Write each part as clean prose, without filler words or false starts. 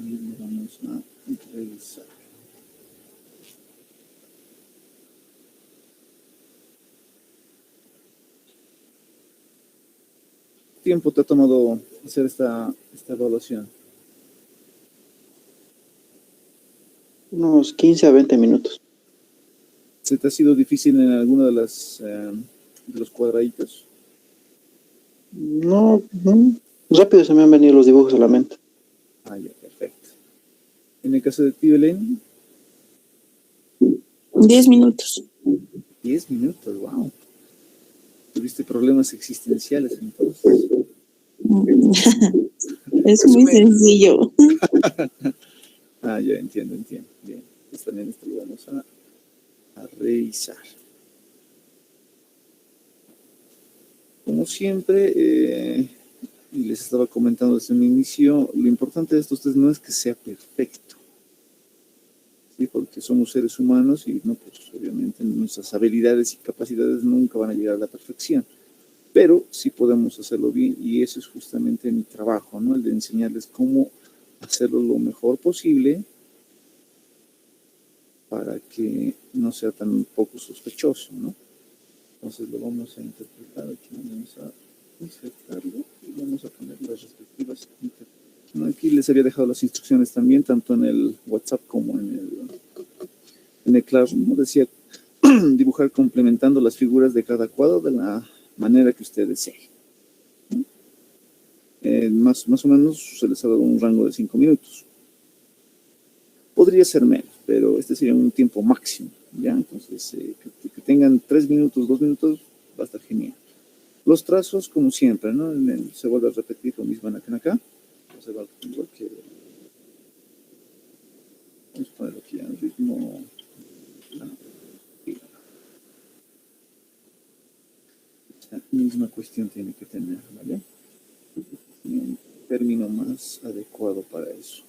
Y vamos a revisar. ¿Qué tiempo te ha tomado hacer esta evaluación? Unos 15 a 20 minutos. ¿Se te ha sido difícil en alguno de los cuadraditos? No, no, rápido se me han venido los dibujos a la mente. Ah, ya, perfecto. En el caso de ti, Belén, 10 minutos. 10 minutos, wow. Tuviste problemas existenciales entonces. Es muy sencillo. Ah, ya entiendo. Bien, pues también esto lo vamos a revisar. Como siempre, y les estaba comentando desde un inicio, lo importante de estos test no es que sea perfecto, ¿sí? Porque somos seres humanos y no, pues obviamente nuestras habilidades y capacidades nunca van a llegar a la perfección, pero sí podemos hacerlo bien y eso es justamente mi trabajo, ¿no? El de enseñarles cómo hacerlo lo mejor posible para que no sea tan poco sospechoso, ¿no? Entonces lo vamos a interpretar aquí, vamos a insertarlo y vamos a poner las respectivas interpretaciones. Aquí les había dejado las instrucciones también, tanto en el WhatsApp como en el Classroom, ¿no? Decía dibujar complementando las figuras de cada cuadro de la manera que usted desee. ¿No? Más o menos se les ha dado un rango de 5 minutos. Podría ser menos, pero este sería un tiempo máximo, ¿ya? Entonces, que tengan 3 minutos, 2 minutos, va a estar genial. Los trazos, como siempre, ¿no? Se vuelve a repetir lo mismo acá. Se va igual que... Vamos a ponerlo aquí al ritmo... Esta misma cuestión tiene que tener, ¿vale? Un término más adecuado para eso.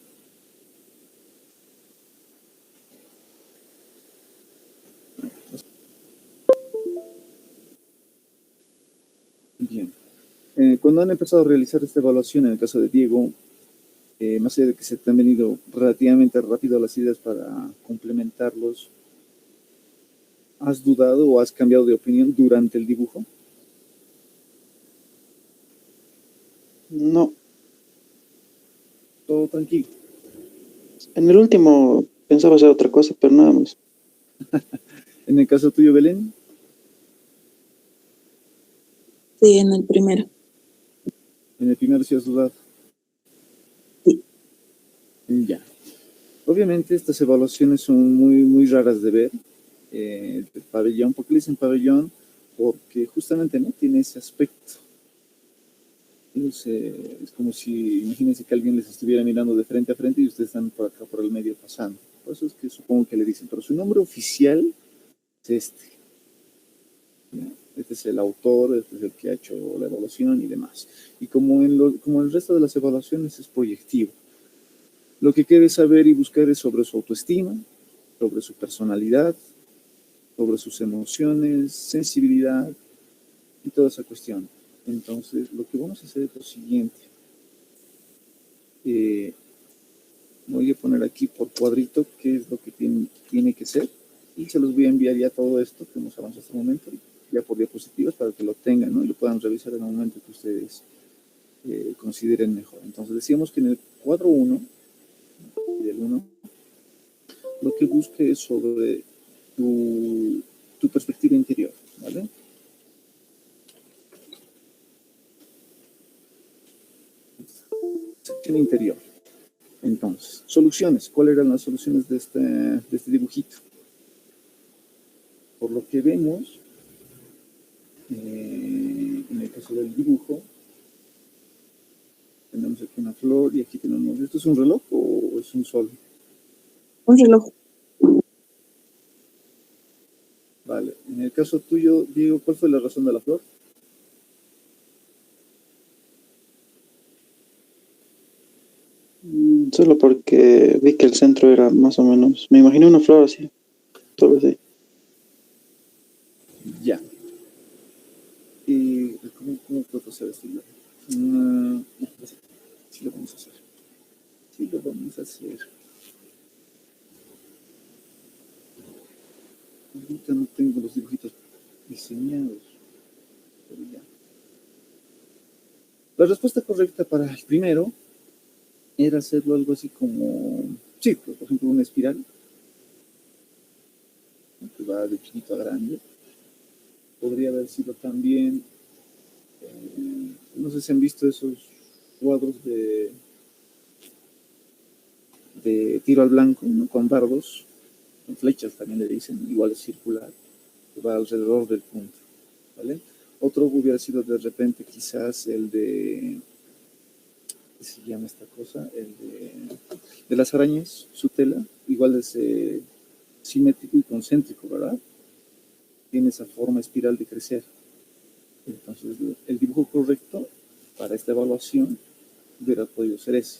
Bien. Cuando han empezado a realizar esta evaluación, en el caso de Diego, más allá de que se te han venido relativamente rápido las ideas para complementarlos, ¿has dudado o has cambiado de opinión durante el dibujo? No, Todo tranquilo. en el último pensaba hacer otra cosa, pero nada más. En el caso tuyo, Belén, Sí, en el primero. en el primero sí has dudado. Sí. Ya. Obviamente estas evaluaciones son muy raras de ver. El pabellón, ¿por qué le dicen pabellón? Porque justamente no tiene ese aspecto. Es como si, imagínense que alguien les estuviera mirando de frente a frente y ustedes están por acá, por el medio pasando. Por eso es que supongo que le dicen, pero su nombre oficial es este. ¿Ya? Este es el autor, este es el que ha hecho la evaluación y demás. Y como el resto de las evaluaciones es proyectivo. Lo que quiere saber y buscar es sobre su autoestima, sobre su personalidad, sobre sus emociones, sensibilidad y toda esa cuestión. Entonces, lo que vamos a hacer es lo siguiente. Voy a poner aquí por cuadrito qué es lo que tiene que ser y se los voy a enviar ya todo esto que hemos avanzado hasta el momento, ya por diapositivas para que lo tengan, ¿no? Y lo puedan revisar en el momento que ustedes consideren mejor. Entonces, decíamos que en el cuadro 1, del 1, lo que busque es sobre tu perspectiva interior, ¿vale? Sección interior. Entonces, soluciones. ¿Cuáles eran las soluciones de este dibujito? Por lo que vemos, en el caso del dibujo, tenemos aquí una flor y aquí tenemos... ¿Esto es un reloj o es un sol? Un reloj. Vale. En el caso tuyo, Diego, ¿cuál fue la razón de la flor? Solo porque vi que el centro era más o menos, me imaginé una flor así, solo así. Ya. ¿Y cómo puedo hacer esto? Sí, lo vamos a hacer. Sí, lo vamos a hacer. Ahorita no tengo los dibujitos diseñados, pero ya. La respuesta correcta para el primero era hacerlo algo así como, sí, por ejemplo, una espiral, ¿no? Que va de chiquito a grande. Podría haber sido también, no sé si han visto esos cuadros de tiro al blanco, ¿no? Con dardos, con flechas también le dicen, igual es circular, que va alrededor del punto, ¿vale? Otro hubiera sido de repente quizás el de, ¿qué se llama esta cosa? El de las arañas, su tela, igual es simétrico y concéntrico, ¿verdad? Tiene esa forma espiral de crecer. Entonces, el dibujo correcto para esta evaluación hubiera podido ser ese.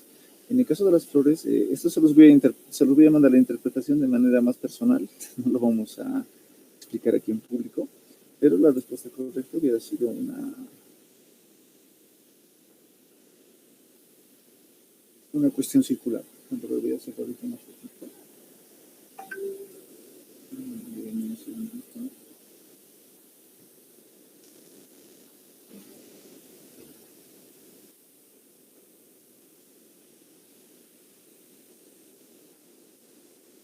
En el caso de las flores, esto se los voy a mandar la interpretación de manera más personal, no lo vamos a explicar aquí en público, pero la respuesta correcta hubiera sido una cuestión circular. Lo voy a hacer ahorita más poquito. Un segundito.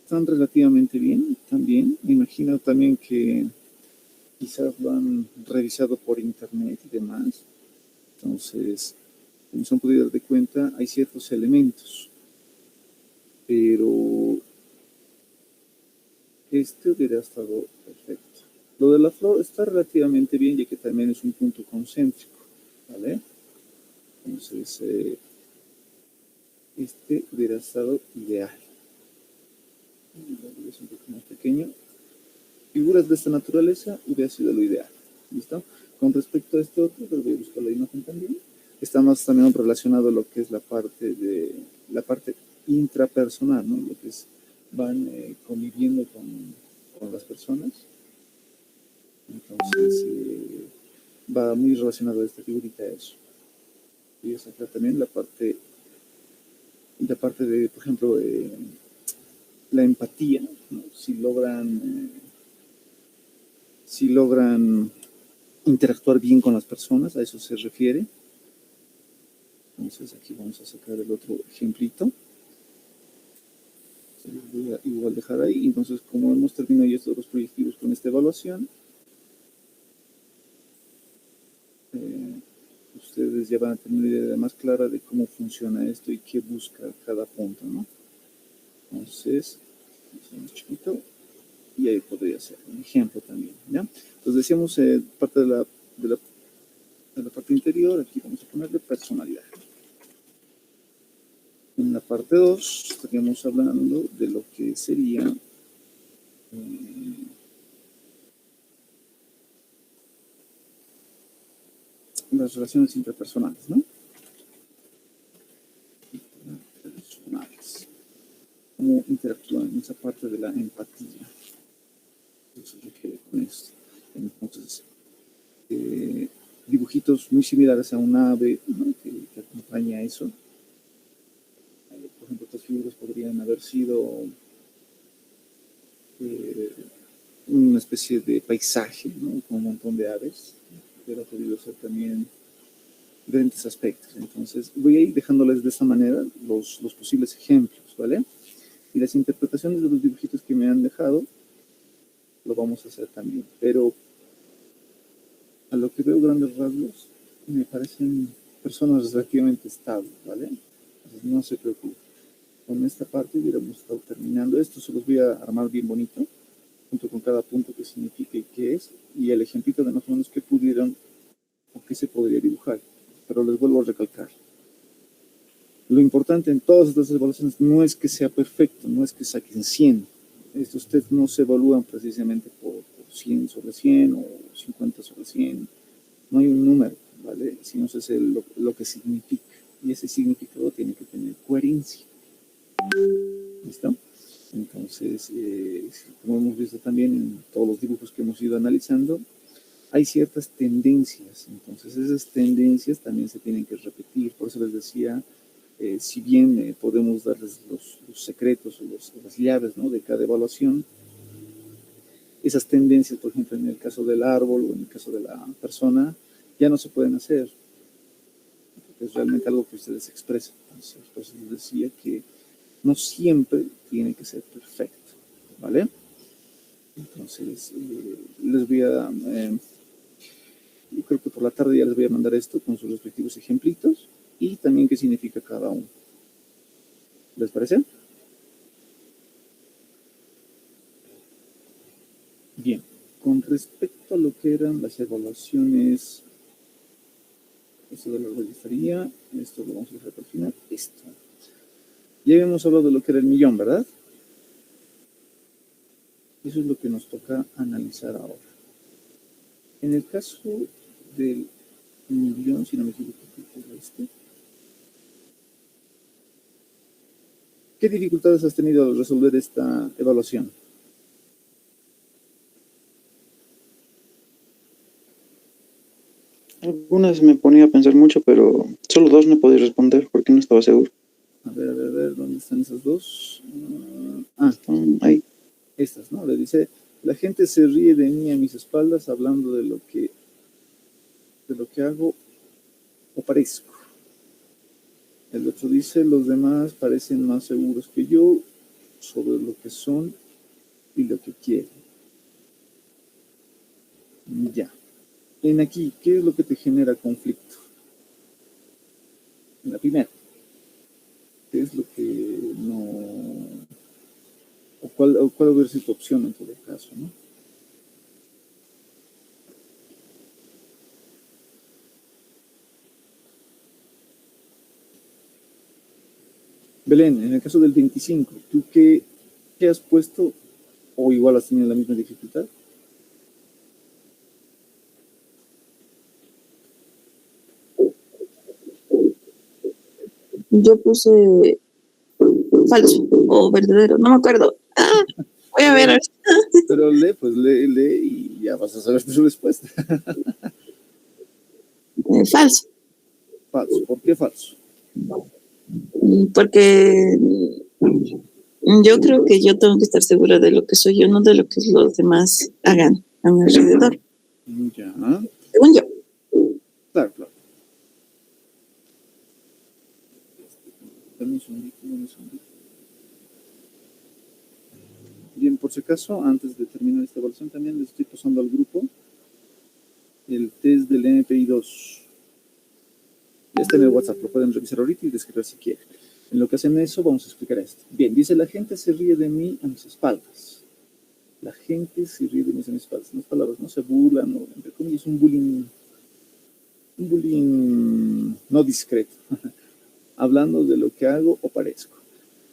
Están relativamente bien también. Me imagino también que quizás lo han revisado por internet y demás. Entonces, como se han podido dar de cuenta, hay ciertos elementos, pero este hubiera estado perfecto. Lo de la flor está relativamente bien, ya que también es un punto concéntrico, ¿vale? Entonces, este hubiera estado ideal. Es un poco más pequeño. Figuras de esta naturaleza hubiera sido lo ideal. ¿Listo? Con respecto a este otro, les voy a buscar la imagen también. Está más también relacionado a lo que es la parte intrapersonal, ¿no? Lo que es, van conviviendo con las personas. Entonces, va muy relacionado a esta figurita a eso. Voy a sacar también la parte de, por ejemplo, la empatía, ¿no? Si logran interactuar bien con las personas, a eso se refiere. Entonces aquí vamos a sacar el otro ejemplito. Se los voy a igual dejar ahí. Entonces, como hemos terminado ya estos dos proyectivos con esta evaluación, ustedes ya van a tener una idea más clara de cómo funciona esto y qué busca cada punto, ¿no? Entonces, más chiquito, y ahí podría ser un ejemplo también, ¿ya? Entonces decíamos parte de la parte interior, aquí vamos a ponerle personalidad. En la parte 2 estaríamos hablando de lo que sería las relaciones interpersonales, ¿no? Interpersonales. Cómo interactúan en esa parte de la empatía. Eso se refiere con esto. Entonces, dibujitos muy similares a un ave, ¿no? que acompaña eso. Por ejemplo, estas figuras podrían haber sido una especie de paisaje, ¿no? Con un montón de aves. Hubiera podido ser también diferentes aspectos. Entonces, voy a ir dejándoles de esta manera los posibles ejemplos, ¿vale? Y las interpretaciones de los dibujitos que me han dejado, lo vamos a hacer también. Pero a lo que veo grandes rasgos, me parecen personas relativamente estables, ¿vale? Entonces, no se preocupen. Con esta parte hubiéramos estado terminando. Esto se los voy a armar bien bonito, junto con cada punto que significa y qué es, y el ejemplito de más o menos qué pudieron o qué se podría dibujar. Pero les vuelvo a recalcar. Lo importante en todas estas evaluaciones no es que sea perfecto, no es que saquen 100. Ustedes no se evalúan precisamente por 100 sobre 100 o 50 sobre 100. No hay un número, ¿vale? Sino es lo que significa. Y ese significado tiene que tener coherencia. ¿Listo? Entonces, como hemos visto también en todos los dibujos que hemos ido analizando, hay ciertas tendencias. Entonces, esas tendencias también se tienen que repetir. Por eso les decía, si bien podemos darles los secretos o las llaves, ¿no?, de cada evaluación, esas tendencias, por ejemplo, en el caso del árbol o en el caso de la persona, ya no se pueden hacer. Es realmente algo que ustedes expresan. Entonces, por eso les decía que no siempre tiene que ser perfecto, ¿vale? Entonces, les voy a, yo creo que por la tarde ya les voy a mandar esto con sus respectivos ejemplitos y también qué significa cada uno. ¿Les parece? Bien, con respecto a lo que eran las evaluaciones, esto de la registraría, esto lo vamos a dejar para el final, esto. Ya habíamos hablado de lo que era el millón, ¿verdad? Eso es lo que nos toca analizar ahora. En el caso del millón, si no me equivoco, ¿qué dificultades has tenido al resolver esta evaluación? Algunas me ponía a pensar mucho, pero solo dos no podía responder porque no estaba seguro. A ver, ¿dónde están esas dos? Están ahí. Estas, ¿no? Le dice, la gente se ríe de mí a mis espaldas hablando de lo que hago o parezco. El otro dice, los demás parecen más seguros que yo sobre lo que son y lo que quieren. Ya. En aquí, ¿qué es lo que te genera conflicto? En la primera. ¿Qué es lo que no... o cuál hubiera sido tu opción en todo caso, ¿no? Belén, en el caso del 25, ¿tú qué has puesto o igual has tenido la misma dificultad? Yo puse falso o verdadero, no me acuerdo. Voy a ver. Pero lee y ya vas a saber tu respuesta. Falso. Falso. ¿Por qué falso? Porque yo creo que yo tengo que estar segura de lo que soy yo, no de lo que los demás hagan a mi alrededor. Ya. Según yo. Claro, claro. Dame un segundito. Bien, por si acaso, antes de terminar esta evaluación, también les estoy pasando al grupo el test del NPI 2. Ya está en el WhatsApp, lo pueden revisar ahorita y descargar si quieren. En lo que hacen eso, vamos a explicar esto. Bien, dice, la gente se ríe de mí a mis espaldas. La gente se ríe de mí a mis espaldas. En las palabras, no se burlan, o entre comillas, un bullying no discreto. Hablando de lo que hago o parezco.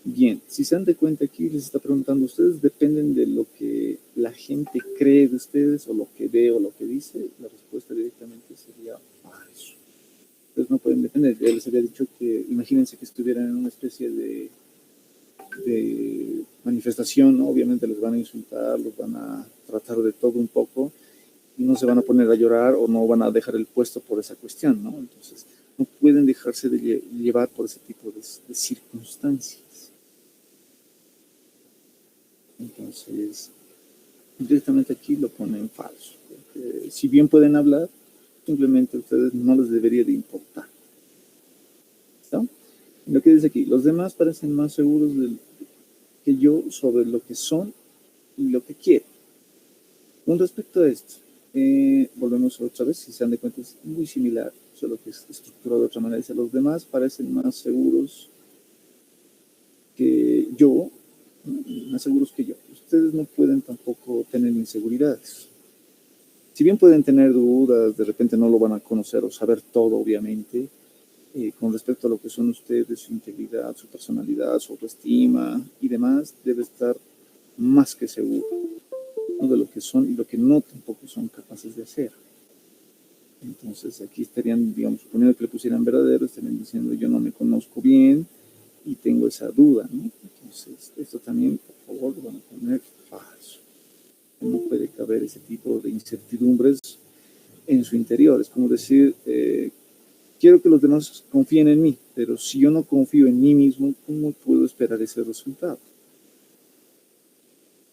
Bien, si se dan de cuenta aquí, les está preguntando, ¿ustedes dependen de lo que la gente cree de ustedes o lo que ve o lo que dice? La respuesta directamente sería falso. Ustedes no pueden depender. Ya les había dicho que, imagínense que estuvieran en una especie de manifestación, ¿no? Obviamente les van a insultar, los van a tratar de todo un poco y no se van a poner a llorar o no van a dejar el puesto por esa cuestión, ¿no? Entonces, no pueden dejarse de llevar por ese tipo de circunstancias. Entonces, directamente aquí lo ponen falso. Porque si bien pueden hablar, simplemente a ustedes no les debería de importar. ¿Está? Lo que dice aquí, los demás parecen más seguros que yo sobre lo que son y lo que quieren. Con respecto a esto, volvemos otra vez, si se dan de cuenta es muy similar, solo que es estructurado de otra manera. Dice, los demás parecen más seguros que yo, ¿no? Más seguros que yo. Ustedes no pueden tampoco tener inseguridades. Si bien pueden tener dudas, de repente no lo van a conocer o saber todo, obviamente, con respecto a lo que son ustedes, su integridad, su personalidad, su autoestima y demás, debe estar más que seguro, ¿no?, de lo que son y lo que no tampoco son capaces de hacer. Entonces aquí estarían, digamos, suponiendo que le pusieran verdadero, estarían diciendo yo no me conozco bien y tengo esa duda, ¿no? Entonces esto también, por favor, lo van a poner falso. No puede caber ese tipo de incertidumbres en su interior. Es como decir, quiero que los demás confíen en mí, pero si yo no confío en mí mismo, ¿cómo puedo esperar ese resultado?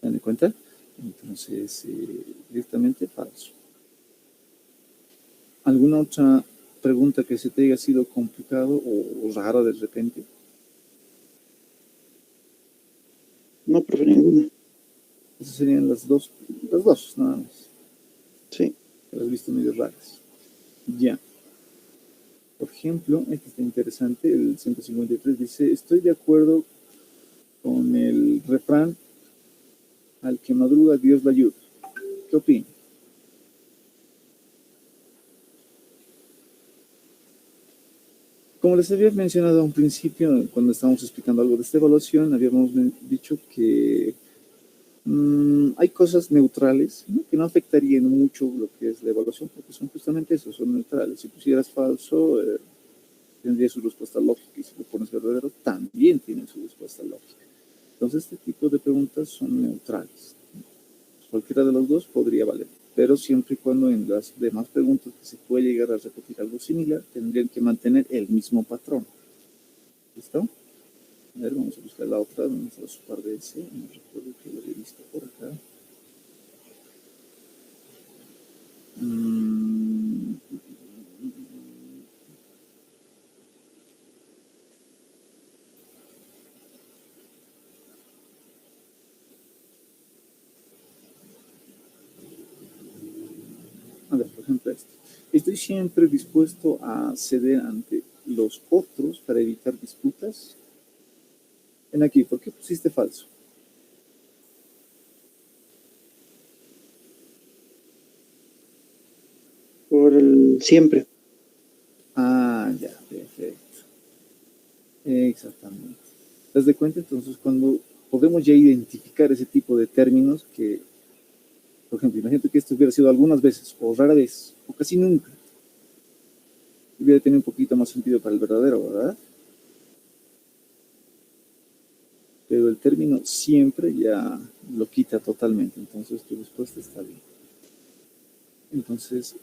¿Se dan cuenta? Entonces, directamente falso. ¿Alguna otra pregunta que se te haya sido complicado o rara de repente? No, profe, ninguna. Esas serían las dos, nada más. Sí. Que las he visto medio raras. Ya. Por ejemplo, este está interesante, el 153 dice, estoy de acuerdo con el refrán, al que madruga Dios le ayuda. ¿Qué opinas? Como les había mencionado a un principio, cuando estábamos explicando algo de esta evaluación, habíamos dicho que hay cosas neutrales, ¿no?, que no afectarían mucho lo que es la evaluación, porque son justamente eso, son neutrales. Si pusieras falso, tendría su respuesta lógica, y si lo pones verdadero, también tiene su respuesta lógica. Entonces, este tipo de preguntas son neutrales. Cualquiera de los dos podría valer, pero siempre y cuando en las demás preguntas que se puede llegar a repetir algo similar, tendrían que mantener el mismo patrón. ¿Listo? A ver, vamos a buscar la otra, vamos a su par de ese, no recuerdo que lo había visto por acá. A ver, por ejemplo este. Estoy siempre dispuesto a ceder ante los otros para evitar disputas. Ven aquí, ¿por qué pusiste falso? Por el siempre. Ah, ya, perfecto. Exactamente. ¿Te das de cuenta? Entonces, cuando podemos ya identificar ese tipo de términos que, por ejemplo, imagínate que esto hubiera sido algunas veces, o rara vez, o casi nunca, hubiera tenido un poquito más sentido para el verdadero, ¿verdad? Pero el término siempre ya lo quita totalmente, entonces tu respuesta está bien. Entonces,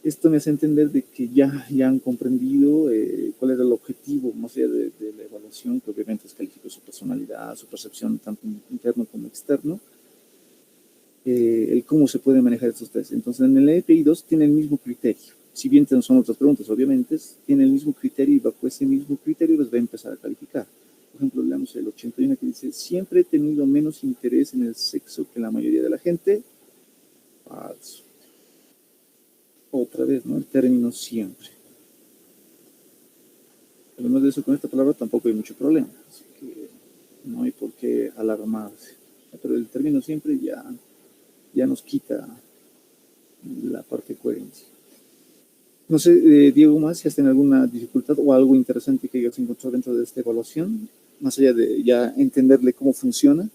esto me hace entender de que ya han comprendido cuál era el objetivo, más allá de la evaluación, que obviamente es calificar su personalidad, su percepción, tanto interno como externo, el cómo se pueden manejar estos test. Entonces, en el EPI 2 tiene el mismo criterio. Si bien son otras preguntas, obviamente, tiene el mismo criterio y bajo ese mismo criterio les va a empezar a calificar. Por ejemplo, leamos el 81 que dice, siempre he tenido menos interés en el sexo que la mayoría de la gente. Falso. Otra vez, ¿no? El término siempre. Además de eso, con esta palabra tampoco hay mucho problema, así que no hay por qué alarmarse. Pero el término siempre ya nos quita la parte de coherencia. No sé, Diego, más si has tenido alguna dificultad o algo interesante que hayas encontrado dentro de esta evaluación, más allá de ya entenderle cómo funciona.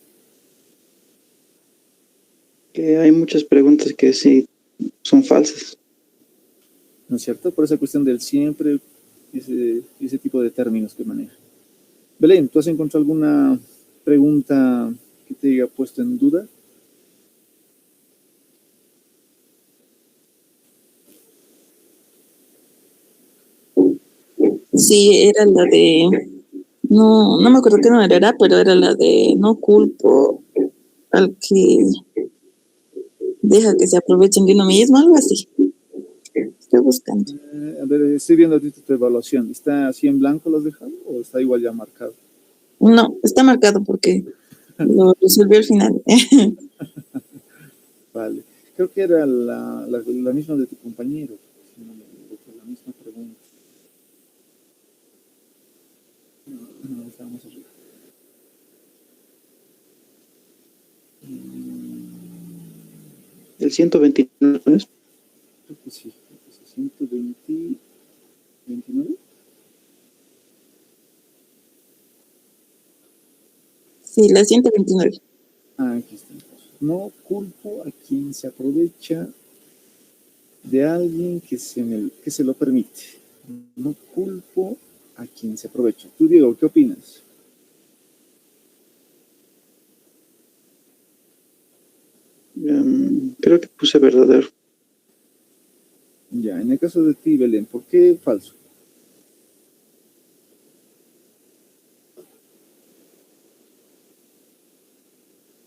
Que hay muchas preguntas que sí son falsas. ¿No es cierto? Por esa cuestión del siempre, ese tipo de términos que maneja. Belén, ¿tú has encontrado alguna pregunta que te haya puesto en duda? Sí, era la de, no me acuerdo qué número era, pero era la de no culpo al que deja que se aprovechen de uno mismo, algo así. Estoy buscando. A ver, estoy viendo ahorita tu evaluación. ¿Está así en blanco lo has dejado o está igual ya marcado? No, está marcado porque lo resolví al final. Vale. Creo que era la misma de tu compañero, si no me equivoco, la misma pregunta. No, estábamos arriba. El 129, ¿no es? Creo que sí, 120, 29. Sí, la 129. Ah, aquí está. No culpo a quien se aprovecha de alguien que se lo permite. No culpo a quien se aprovecha. Tú, Diego, ¿qué opinas? Creo que puse verdadero. Ya, En el caso de ti, Belén, ¿por qué falso?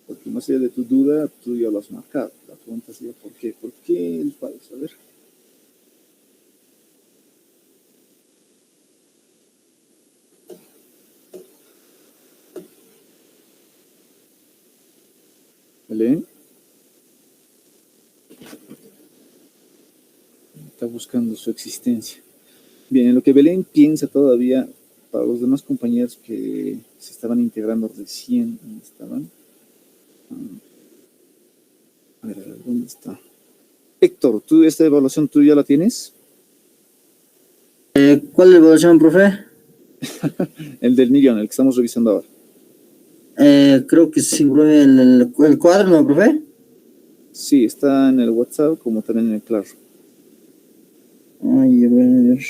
Porque más allá de tu duda, tú ya lo has marcado. La pregunta sería ¿por qué? ¿Por qué el falso? A ver. Belén está buscando su existencia. Bien, en lo que Belén piensa todavía, para los demás compañeros que se estaban integrando recién, ¿dónde estaban? A ver, ¿dónde está? Héctor, ¿tú esta evaluación tú ya la tienes? ¿Cuál evaluación, profe? El del millón, el que estamos revisando ahora. Creo que sí, profe, el cuadro, ¿no, profe? Sí, está en el WhatsApp como también en el Claro. Ay, a ver.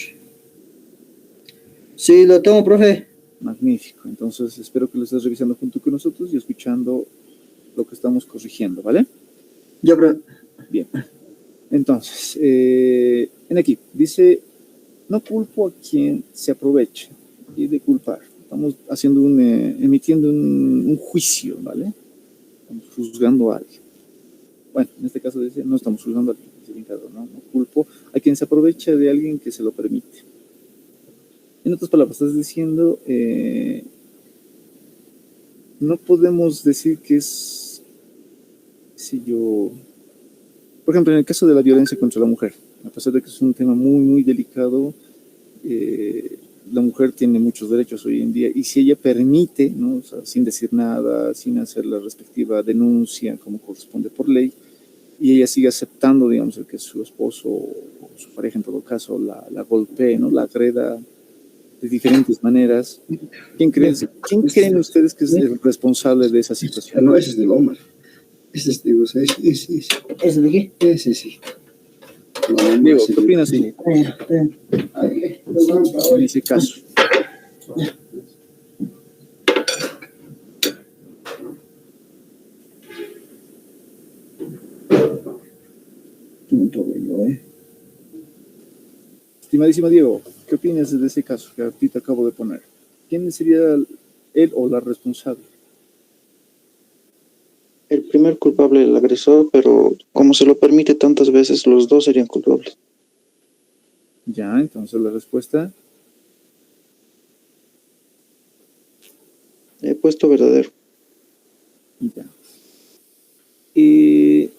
Sí, lo tengo, profe. Magnífico. Entonces espero que lo estés revisando junto con nosotros y escuchando lo que estamos corrigiendo, ¿vale? Ya, profe. Bien. Entonces, en aquí dice, no culpo a quien se aproveche y de culpar. Estamos haciendo emitiendo un juicio, ¿vale? Estamos juzgando a alguien. Bueno, en este caso dice, no estamos juzgando a alguien, ¿no? No culpo a quien se aprovecha de alguien que se lo permite. En otras palabras, estás diciendo, no podemos decir que es, si yo, por ejemplo, en el caso de la violencia contra la mujer, a pesar de que es un tema muy, muy delicado, la mujer tiene muchos derechos hoy en día y si ella permite, ¿no? O sea, sin decir nada, sin hacer la respectiva denuncia como corresponde por ley, y ella sigue aceptando, digamos, el que su esposo o su pareja en todo caso la golpee, ¿no? La agreda de diferentes maneras. ¿Quién creen ustedes que es el responsable de esa situación? No, ese es del hombre. Ese es, digo, ese. ¿Ese de qué? Ese sí. No, Diego, ¿qué opinas en Ahí. ese caso? Estimadísimo Diego, ¿qué opinas de ese caso que a ti te acabo de poner? ¿Quién sería él o la responsable? El primer culpable, el agresor, pero como se lo permite tantas veces, los dos serían culpables. Ya, entonces la respuesta, He puesto verdadero. ya. En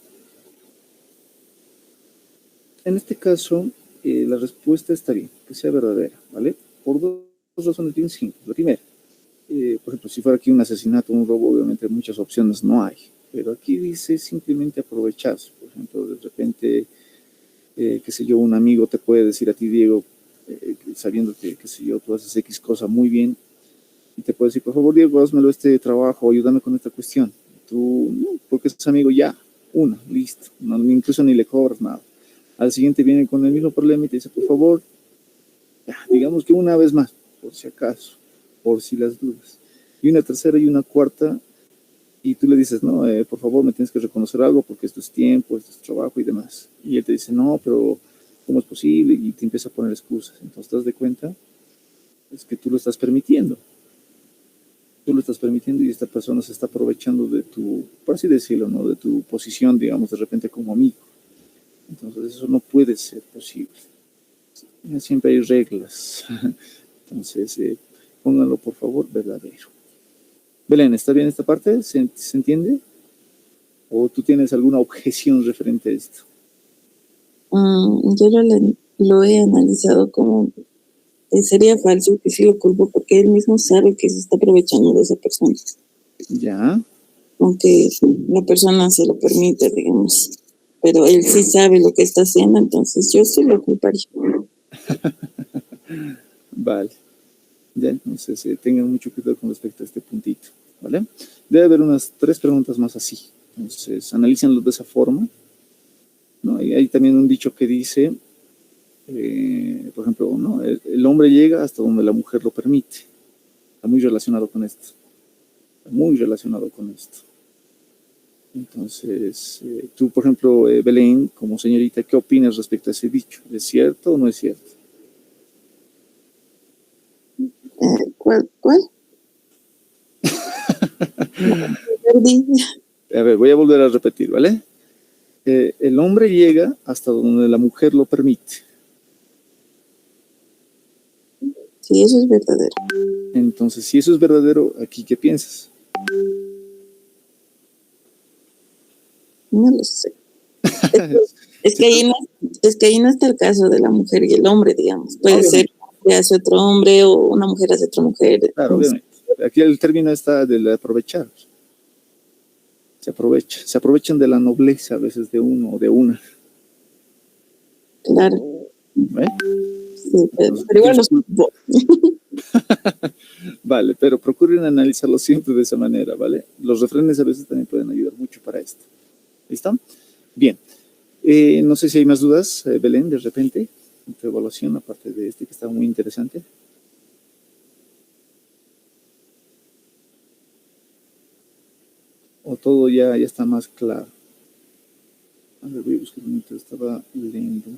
este caso, la respuesta está bien, que sea verdadera, ¿vale? Por dos razones bien simples. La primera, por ejemplo, si fuera aquí un asesinato, un robo, obviamente muchas opciones no hay. Pero aquí dice simplemente aprovecharse. Por ejemplo, de repente, qué sé yo, un amigo te puede decir a ti, Diego, sabiendo que, qué sé yo, tú haces X cosa muy bien, y te puede decir, por favor, Diego, házmelo este trabajo, ayúdame con esta cuestión. Tú, no, porque es amigo ya, listo, no, incluso ni le cobras nada. Al siguiente viene con el mismo problema y te dice, por favor, ya, digamos que una vez más, por si acaso, por si las dudas. Y una tercera y una cuarta, y tú le dices, no, por favor, me tienes que reconocer algo porque esto es tiempo, esto es trabajo y demás. Y él te dice, no, pero ¿cómo es posible? Y te empieza a poner excusas. Entonces, ¿te das de cuenta? Es que tú lo estás permitiendo. Tú lo estás permitiendo y esta persona se está aprovechando de tu, por así decirlo, ¿no? De tu posición, digamos, de repente como amigo. Entonces, eso no puede ser posible. Siempre hay reglas. Entonces, pónganlo, por favor, verdadero. Belén, ¿está bien esta parte? ¿Se entiende? ¿O tú tienes alguna objeción referente a esto? Yo lo he analizado como sería falso, que sí lo culpo porque él mismo sabe que se está aprovechando de esa persona, Ya, aunque la persona se lo permite, digamos, pero él sí sabe lo que está haciendo, entonces yo sí lo culparía. vale. Ya, entonces tengan mucho cuidado con respecto a este puntito, ¿vale? Debe haber unas 3 preguntas más así. Entonces, analícenlo de esa forma, ¿no? Y hay también un dicho que dice, por ejemplo, ¿no? El hombre llega hasta donde la mujer lo permite. Está muy relacionado con esto. Está muy relacionado con esto. Entonces, tú, por ejemplo, Belén, como señorita, ¿qué opinas respecto a ese dicho? ¿Es cierto o no es cierto? ¿Cuál? No, perdí. A ver, voy a volver a repetir, ¿vale? El hombre llega hasta donde la mujer lo permite. Sí, eso es verdadero. Entonces, si eso es verdadero, ¿aquí qué piensas? No lo sé. Es que ahí no, es que ahí no está el caso de la mujer y el hombre, digamos. Puede ser Obviamente. que un hombre hace otro hombre o una mujer hace otra mujer. Claro, Entonces, obviamente. Aquí el término está del aprovechar. Se aprovechan de la nobleza a veces de uno o de una. claro, ¿Ve? sí, Entonces, pero igual tienes los culpa. Vale, pero procuren analizarlo siempre de esa manera, ¿vale? Los refranes a veces también pueden ayudar mucho para esto. ¿Listo? Bien. No sé si hay más dudas, Belén, de repente, en tu evaluación, aparte de este que está muy interesante. O todo ya está más claro. A ver, voy a buscar un momento, estaba leyendo.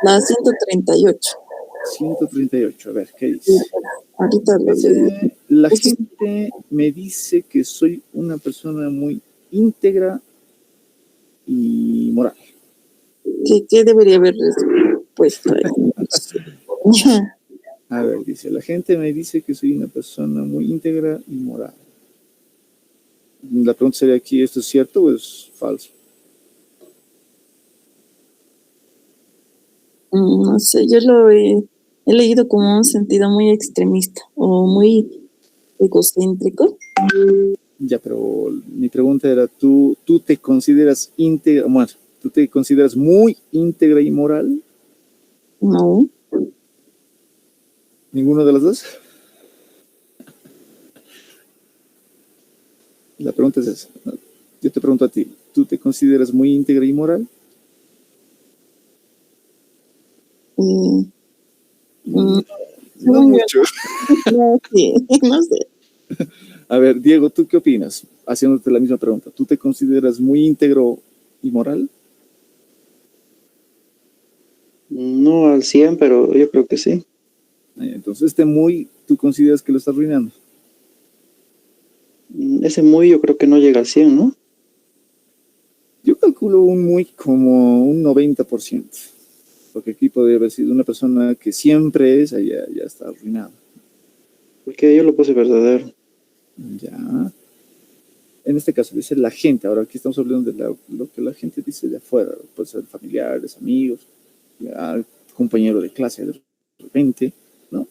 la 138. 138, a ver, ¿qué dice? Ahorita lo leí. Dice, la gente me dice que soy una persona muy íntegra y moral. ¿Qué debería haber puesto ahí? A ver, dice, la gente me dice que soy una persona muy íntegra y moral. La pregunta sería aquí, ¿esto es cierto o es falso? No sé, yo he leído como un sentido muy extremista o muy egocéntrico. Ya, pero mi pregunta era, ¿tú te consideras íntegra, bueno, tú te consideras muy íntegra y moral? No, ¿Ninguno de los dos? La pregunta es esa, ¿no? Yo te pregunto a ti, ¿tú te consideras muy íntegra y moral? eh, No, mm, no según yo, mucho. no, sí, no sé. A ver, Diego, ¿tú qué opinas? Haciéndote la misma pregunta. ¿Tú te consideras muy íntegro y moral? No al 100, pero yo creo que sí. Entonces, ¿tú consideras que lo estás arruinando? Ese muy yo creo que no llega al 100, ¿no? Yo calculo un muy como un 90%. Porque aquí podría haber sido una persona que siempre es, ya está arruinado. Porque yo lo puse verdadero. Ya. En este caso dice la gente. Ahora aquí estamos hablando de lo que la gente dice de afuera. Puede ser familiares, amigos, ya, compañero de clase de repente, ¿no?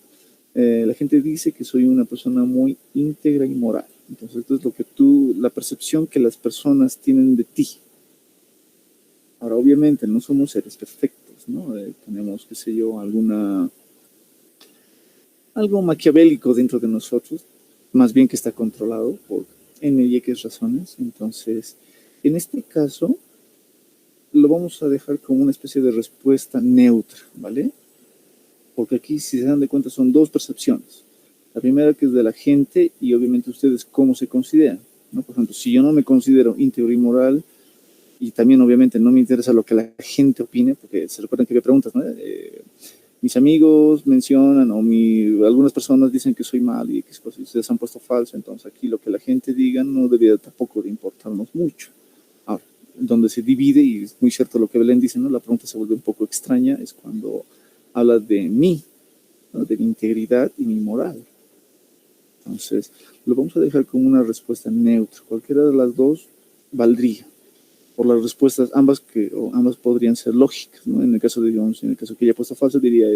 La gente dice que soy una persona muy íntegra y moral. Entonces, esto es la percepción que las personas tienen de ti. Ahora, obviamente, no somos seres perfectos, ¿no? Tenemos, qué sé yo, algo maquiavélico dentro de nosotros, más bien que está controlado por N y X razones. Entonces, en este caso, lo vamos a dejar como una especie de respuesta neutra, ¿vale? Porque aquí, si se dan de cuenta, son dos percepciones. La primera que es de la gente y obviamente ustedes cómo se consideran, ¿no? Por ejemplo, si yo no me considero íntegro y moral y también obviamente no me interesa lo que la gente opine, porque se recuerdan que había preguntas, ¿no? Mis amigos mencionan o algunas personas dicen que soy mal y que ustedes han puesto falso, entonces aquí lo que la gente diga no debería tampoco de importarnos mucho. Ahora, donde se divide, y es muy cierto lo que Belén dice, ¿no? La pregunta se vuelve un poco extraña, es cuando habla de mí, ¿no? De mi integridad y mi moral. Entonces, lo vamos a dejar como una respuesta neutra. Cualquiera de las dos valdría. Por las respuestas, ambas podrían ser lógicas, ¿no? En el caso de Jones, en el caso que ella ha puesto falso, diría,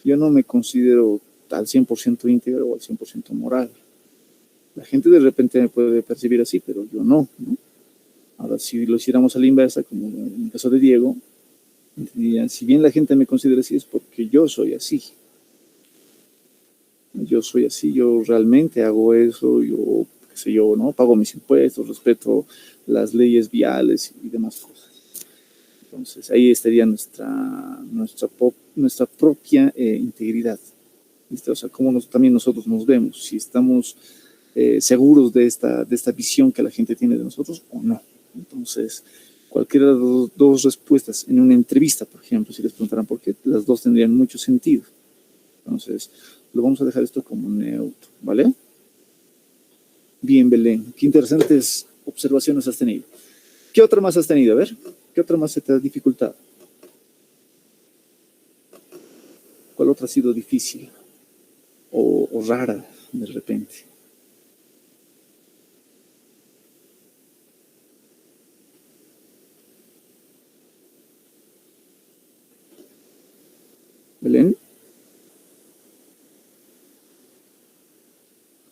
yo no me considero al 100% íntegro o al 100% moral. La gente de repente me puede percibir así, pero yo no, ¿no? Ahora, si lo hiciéramos a la inversa, como en el caso de Diego, dirían, si bien la gente me considera así, es porque yo soy así. Yo soy así, yo realmente hago eso, yo, qué sé yo, ¿no? Pago mis impuestos, respeto las leyes viales y demás cosas. Entonces, ahí estaría nuestra propia integridad. ¿Viste? O sea, cómo también nosotros nos vemos. Si estamos seguros de esta visión que la gente tiene de nosotros o no. Entonces, cualquiera de las dos respuestas en una entrevista, por ejemplo, si les preguntaran por qué, las dos tendrían mucho sentido. Entonces, lo vamos a dejar esto como neutro, ¿vale? Bien, Belén. Qué interesantes observaciones has tenido. ¿Qué otra más has tenido? A ver, ¿qué otra más se te ha dificultado? ¿Cuál otra ha sido difícil o rara de repente? ¿Belén?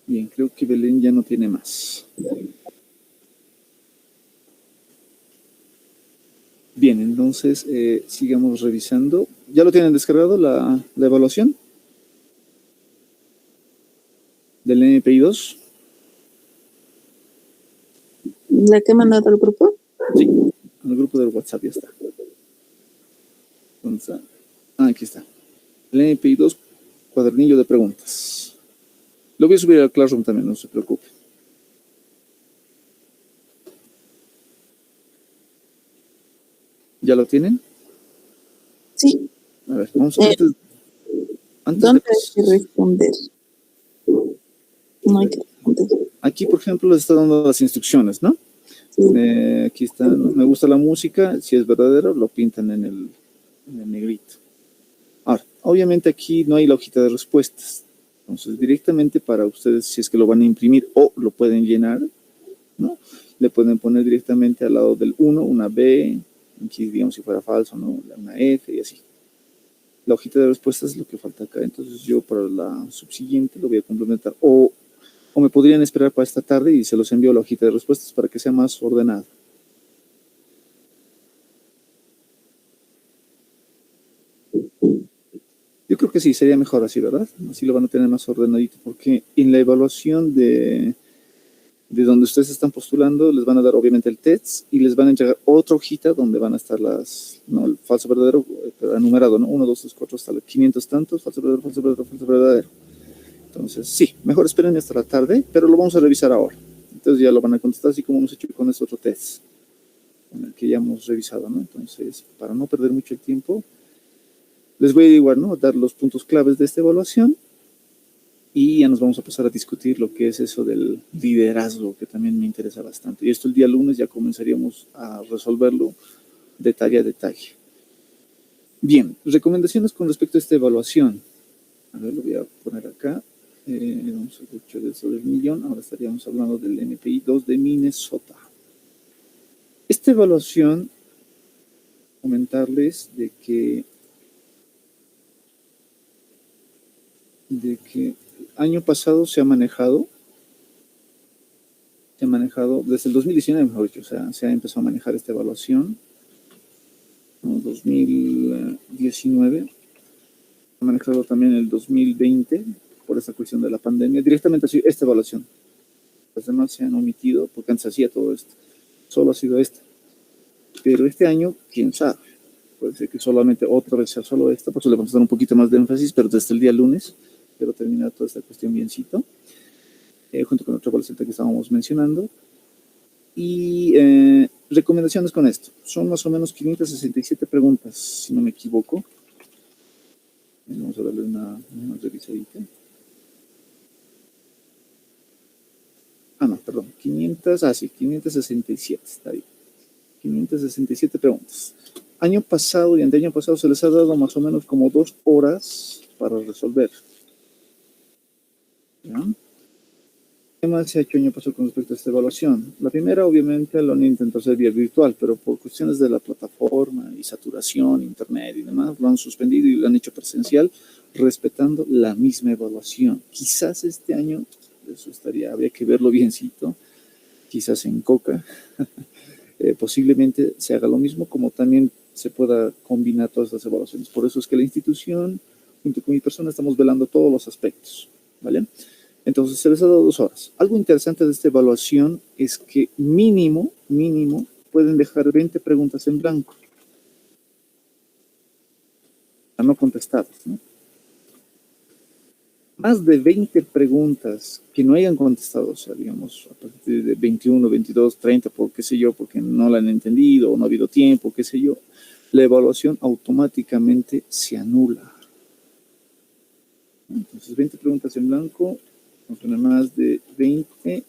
Bien, creo que Belén ya no tiene más. Bien, entonces sigamos revisando. ¿Ya lo tienen descargado la evaluación del NPI 2? ¿La que he mandado al grupo? Sí, en el grupo del WhatsApp ya está. ¿Dónde está? Ah, aquí está. El NPI 2, cuadernillo de preguntas. Lo voy a subir al Classroom también, no se preocupe. ¿Ya lo tienen? Sí. A ver, vamos antes ¿Dónde de... hay que responder? No hay que responder. Aquí, por ejemplo, les está dando las instrucciones, ¿no? Sí. Aquí está, ¿no? Me gusta la música, si es verdadero, lo pintan en el negrito. Ahora, obviamente aquí no hay la hojita de respuestas. Entonces, directamente para ustedes, si es que lo van a imprimir o lo pueden llenar, ¿no? Le pueden poner directamente al lado del 1 una B, aquí digamos si fuera falso, ¿no? Una F y así. La hojita de respuestas es lo que falta acá. Entonces yo para la subsiguiente lo voy a complementar. O me podrían esperar para esta tarde y se los envío la hojita de respuestas para que sea más ordenado. Yo creo que sí, sería mejor así, ¿verdad? Así lo van a tener más ordenadito, porque en la evaluación de donde ustedes están postulando, les van a dar obviamente el test y les van a entregar otra hojita donde van a estar ¿no? El falso verdadero, pero enumerado, ¿no? 1, 2, 3, 4, hasta los 500 tantos, falso verdadero, falso verdadero, falso verdadero. Entonces, sí, mejor esperen hasta la tarde, pero lo vamos a revisar ahora. Entonces ya lo van a contestar así como hemos hecho con este otro test, con el que ya hemos revisado, ¿no? Entonces, para no perder mucho el tiempo, les voy a igual, ¿no? Dar los puntos claves de esta evaluación y ya nos vamos a pasar a discutir lo que es eso del liderazgo, que también me interesa bastante. Y esto el día lunes ya comenzaríamos a resolverlo detalle a detalle. Bien, recomendaciones con respecto a esta evaluación. A ver, lo voy a poner acá. Hemos hecho de eso del millón, ahora estaríamos hablando del NPI 2 de Minnesota. Esta evaluación, comentarles de que año pasado se ha manejado desde el 2019, mejor dicho, o sea, se ha empezado a manejar esta evaluación, ¿no? 2019, se ha manejado también el 2020 por esta cuestión de la pandemia, directamente ha sido esta evaluación. Las demás se han omitido porque antes hacía todo esto, solo ha sido esta. Pero este año, quién sabe, puede ser que solamente otra vez sea solo esta, por eso le vamos a dar un poquito más de énfasis, pero desde el día lunes quiero terminar toda esta cuestión biencito, junto con otra bolsita que estábamos mencionando. Y recomendaciones con esto. Son más o menos 567 preguntas, si no me equivoco. Vamos a darle una revisadita. Ah, no, perdón. 567, está bien. 567 preguntas. Año pasado y anteaño pasado se les ha dado más o menos como 2 horas para resolver. ¿Ya? ¿Qué más se ha hecho año pasado con respecto a esta evaluación? La primera, obviamente, lo han intentado hacer vía virtual, pero por cuestiones de la plataforma y saturación, internet y demás, lo han suspendido y lo han hecho presencial, respetando la misma evaluación. Quizás este año, eso habría que verlo biencito, quizás en Coca, posiblemente se haga lo mismo, como también se pueda combinar todas las evaluaciones. Por eso es que la institución, junto con mi persona, estamos velando todos los aspectos, ¿vale? Entonces, se les ha dado 2 horas. Algo interesante de esta evaluación es que mínimo, pueden dejar 20 preguntas en blanco. No contestadas, ¿no? más de 20 preguntas que no hayan contestado, o sea, digamos, a partir de 21, 22, 30, por qué sé yo, porque no la han entendido o no ha habido tiempo, qué sé yo, la evaluación automáticamente se anula. Entonces, 20 preguntas en blanco, con más de 20,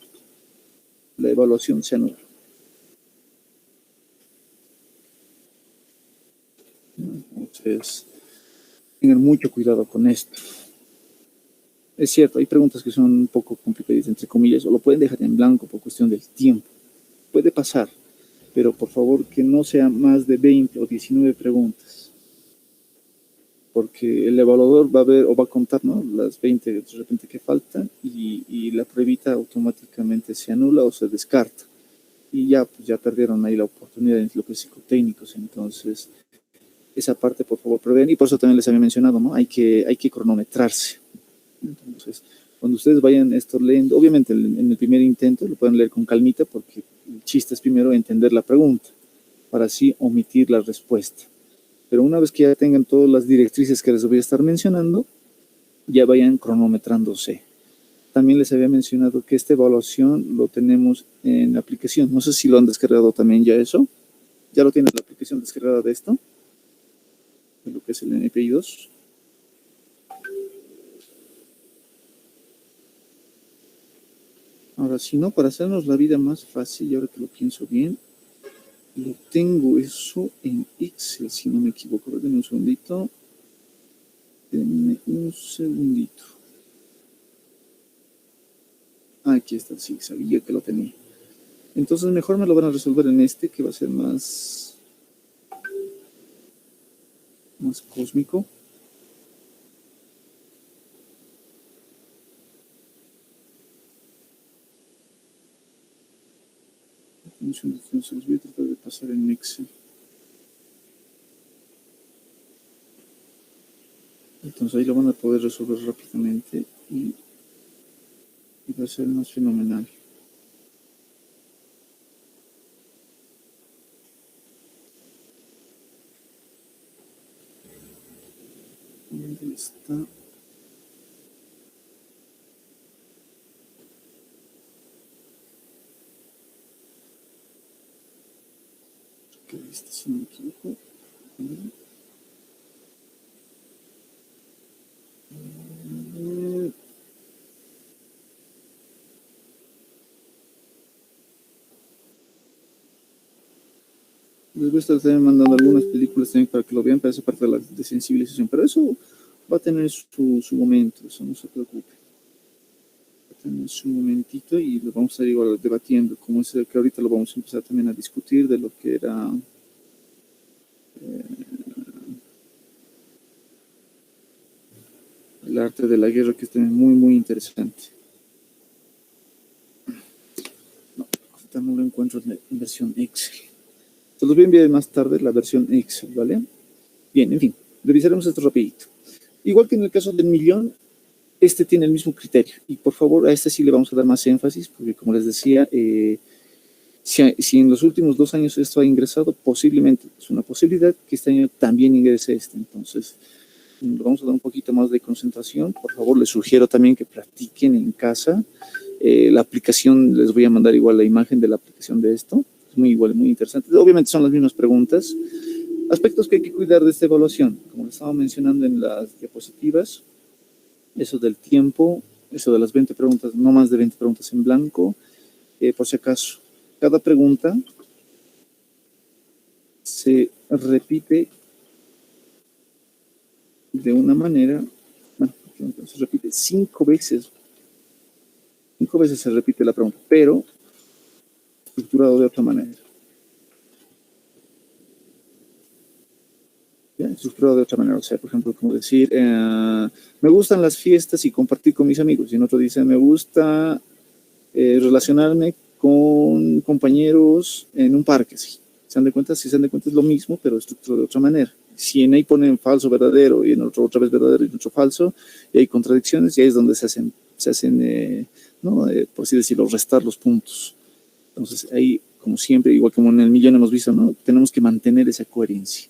la evaluación se anula. Entonces, tengan mucho cuidado con esto. Es cierto, hay preguntas que son un poco complicadas, entre comillas, o lo pueden dejar en blanco por cuestión del tiempo. Puede pasar, pero por favor que no sea más de 20 o 19 preguntas. Porque el evaluador va a ver o va a contar, ¿no?, las 20 de repente que faltan y la pruebita automáticamente se anula o se descarta. Y ya, pues ya perdieron ahí la oportunidad en lo que es psicotécnicos. Entonces, esa parte por favor prevén, y por eso también les había mencionado, ¿no? Hay que cronometrarse. Entonces, cuando ustedes vayan esto leyendo, obviamente en el primer intento lo pueden leer con calmita, porque el chiste es primero entender la pregunta, para así omitir la respuesta. Pero una vez que ya tengan todas las directrices que les voy a estar mencionando, ya vayan cronometrándose. También les había mencionado que esta evaluación lo tenemos en la aplicación. No sé si lo han descargado también ya eso. ¿Ya lo tienen la aplicación descargada de esto? De lo que es el NPI-2. Ahora, si no, para hacernos la vida más fácil, y ahora que lo pienso bien, lo tengo eso en Excel, si no me equivoco. Denme un segundito. Denme un segundito. Aquí está, sí, sabía que lo tenía. Entonces mejor me lo van a resolver en este, que va a ser más cósmico. Entonces voy a tratar de pasar en Excel. Entonces ahí lo van a poder resolver rápidamente y va a ser más fenomenal. ¿Dónde está? ¿Qué lista, si no me equivoco? Les voy a estar también mandando algunas películas también para que lo vean, para esa parte de la desensibilización, pero eso va a tener su momento, eso no se preocupe. Va a tener su momentito y lo vamos a ir igual debatiendo, como es el que ahorita lo vamos a empezar también a discutir de lo que era el arte de la guerra, que es también muy, muy interesante. No, ahorita no lo encuentro en versión Excel. Se los voy a enviar más tarde la versión Excel, ¿vale? Bien, en fin, revisaremos esto rapidito. Igual que en el caso del millón, este tiene el mismo criterio. Y por favor, a este sí le vamos a dar más énfasis, porque como les decía, si en los últimos 2 años esto ha ingresado, posiblemente, es una posibilidad que este año también ingrese este. Entonces, le vamos a dar un poquito más de concentración. Por favor, les sugiero también que practiquen en casa. La aplicación, les voy a mandar igual la imagen de la aplicación de esto. Es muy igual, muy interesante. Obviamente son las mismas preguntas. Aspectos que hay que cuidar de esta evaluación, como les estaba mencionando en las diapositivas, eso del tiempo, eso de las 20 preguntas, no más de 20 preguntas en blanco. Por si acaso, cada pregunta se repite de una manera, bueno, se repite 5 veces. 5 veces se repite la pregunta, pero estructurado de otra manera. ¿Ya? Estructurado de otra manera, o sea, por ejemplo, como decir, me gustan las fiestas y compartir con mis amigos, y en otro dice, me gusta relacionarme con compañeros en un parque, ¿sí? ¿Se dan de cuenta? Si se dan de cuenta es lo mismo, pero estructurado de otra manera. Si en ahí ponen falso, verdadero, y en otro otra vez verdadero y en otro falso, y hay contradicciones, y ahí es donde se hacen ¿no? Por así decirlo, restar los puntos. Entonces ahí, como siempre, igual como en el millón hemos visto, ¿no? Tenemos que mantener esa coherencia.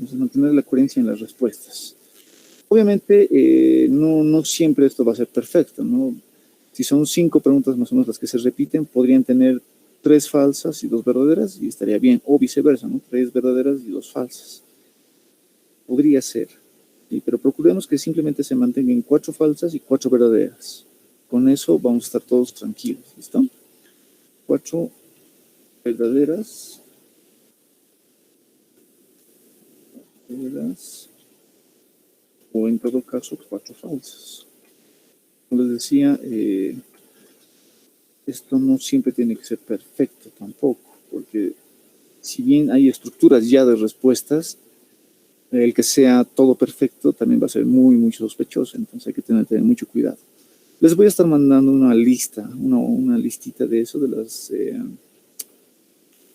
Entonces, mantener la coherencia en las respuestas. Obviamente, no siempre esto va a ser perfecto, ¿no? Si son 5 preguntas más o menos las que se repiten, podrían tener 3 falsas y 2 verdaderas y estaría bien, o viceversa, ¿no? 3 verdaderas y 2 falsas. Podría ser, ¿sí? Pero procuremos que simplemente se mantengan 4 falsas y 4 verdaderas. Con eso vamos a estar todos tranquilos, ¿listo? 4 verdaderas. O en todo caso 4 falsas. Como les decía, esto no siempre tiene que ser perfecto tampoco, porque si bien hay estructuras ya de respuestas, el que sea todo perfecto también va a ser muy sospechoso, entonces hay que tener mucho cuidado. Les voy a estar mandando una lista, una listita de eso, de las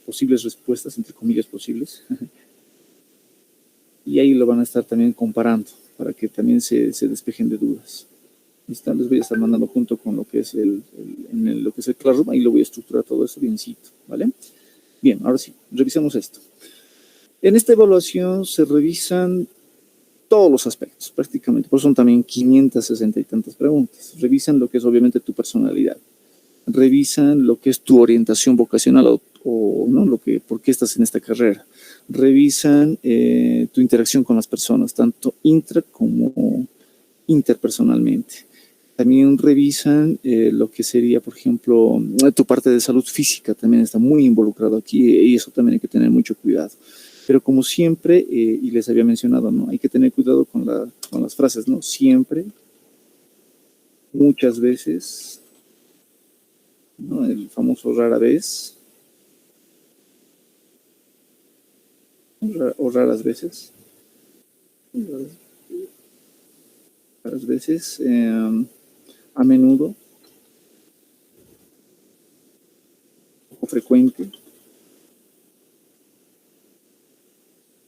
posibles respuestas, entre comillas posibles, y ahí lo van a estar también comparando, para que también se despejen de dudas. ¿Listo? Les voy a estar mandando junto con lo que es lo que es el Classroom, ahí lo voy a estructurar todo eso biencito, ¿vale? Bien, ahora sí, revisemos esto. En esta evaluación se revisan todos los aspectos, prácticamente, por eso son también 560 y tantas preguntas. Revisan lo que es obviamente tu personalidad, revisan lo que es tu orientación vocacional o ¿no? por qué estás en esta carrera, revisan tu interacción con las personas, tanto intra como interpersonalmente. También revisan lo que sería, por ejemplo, tu parte de salud física, también está muy involucrado aquí y eso también hay que tener mucho cuidado. Pero como siempre, y les había mencionado, ¿no? Hay que tener cuidado con las frases, ¿no? Siempre, muchas veces, ¿no? El famoso rara vez, o raras veces. Raras veces, a menudo, poco frecuente,